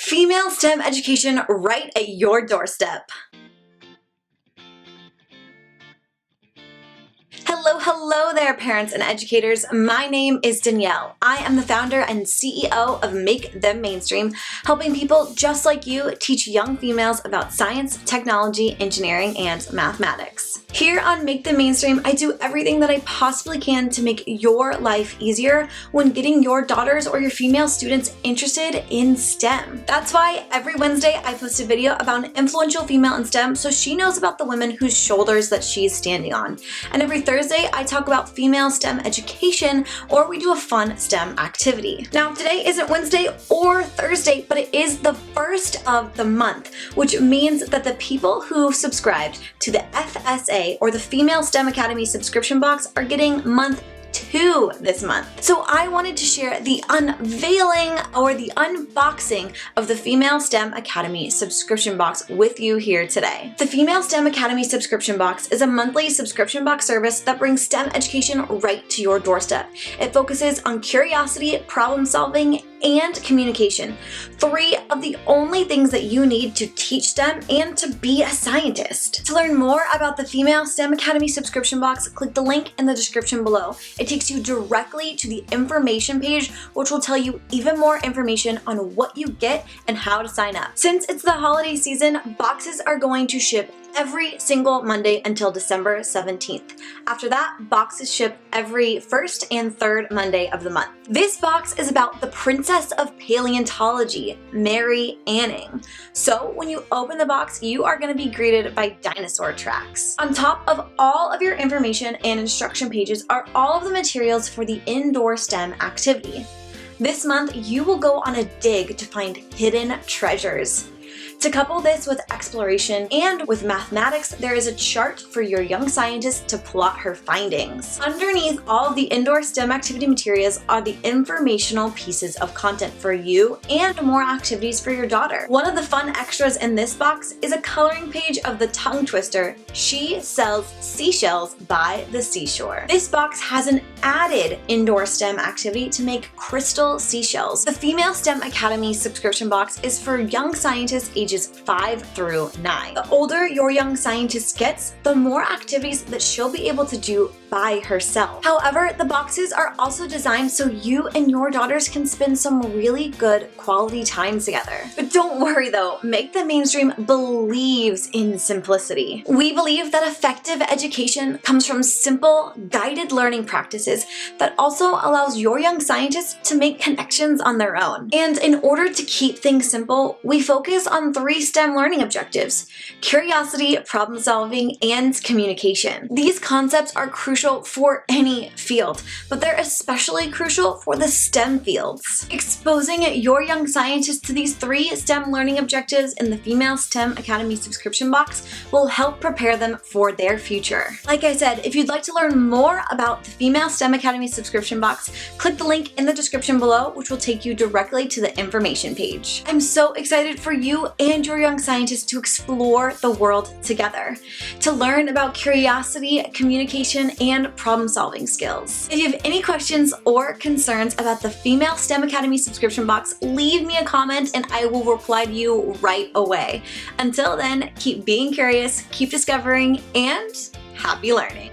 Female STEM education right at your doorstep. Hello there, parents and educators. My name is Danielle. I am the founder and CEO of Make Them Mainstream, helping people just like you teach young females about science, technology, engineering, and mathematics. Here on Make Them Mainstream, I do everything that I possibly can to make your life easier when getting your daughters or your female students interested in STEM. That's why every Wednesday I post a video about an influential female in STEM so she knows about the women whose shoulders that she's standing on. And every Thursday I talk about female STEM education, or we do a fun STEM activity. Now today isn't Wednesday or Thursday, but it is the first of the month, which means that the people who subscribed to the FSA or the Female STEM Academy subscription box are getting month 2 this month. So I wanted to share the unveiling or the unboxing of the Female STEM Academy subscription box with you here today. The Female STEM Academy subscription box is a monthly subscription box service that brings STEM education right to your doorstep. It focuses on curiosity, problem solving, and communication. 3 of the only things that you need to teach STEM and to be a scientist. To learn more about the Female STEM Academy subscription box, click the link in the description below. It takes you directly to the information page, which will tell you even more information on what you get and how to sign up. Since it's the holiday season, boxes are going to ship every single Monday until December 17th. After that, boxes ship every first and third Monday of the month. This box is about the princess of paleontology, Mary Anning. So when you open the box, you are going to be greeted by dinosaur tracks. On top of all of your information and instruction pages are all of the materials for the indoor STEM activity. This month, you will go on a dig to find hidden treasures. To couple this with exploration and with mathematics, there is a chart for your young scientist to plot her findings. Underneath all of the indoor STEM activity materials are the informational pieces of content for you and more activities for your daughter. One of the fun extras in this box is a coloring page of the tongue twister, She Sells Seashells by the Seashore. This box has an added indoor STEM activity to make crystal seashells. The Female STEM Academy subscription box is for young scientists ages 5 through 9. The older your young scientist gets, the more activities that she'll be able to do by herself. However, the boxes are also designed so you and your daughters can spend some really good quality time together. But don't worry though, Make Them Mainstream believes in simplicity. We believe that effective education comes from simple, guided learning practices that also allows your young scientists to make connections on their own. And in order to keep things simple, we focus on 3 STEM learning objectives: curiosity, problem solving, and communication. These concepts are crucial for any field, but they're especially crucial for the STEM fields. Exposing your young scientists to these 3 STEM learning objectives in the Female STEM Academy subscription box will help prepare them for their future. Like I said, if you'd like to learn more about the Female STEM Academy subscription box, click the link in the description below, which will take you directly to the information page. I'm so excited for you and your young scientists to explore the world together, to learn about curiosity, communication, and problem-solving skills. If you have any questions or concerns about the Female STEM Academy subscription box, leave me a comment and I will reply to you right away. Until then, keep being curious, keep discovering, and happy learning.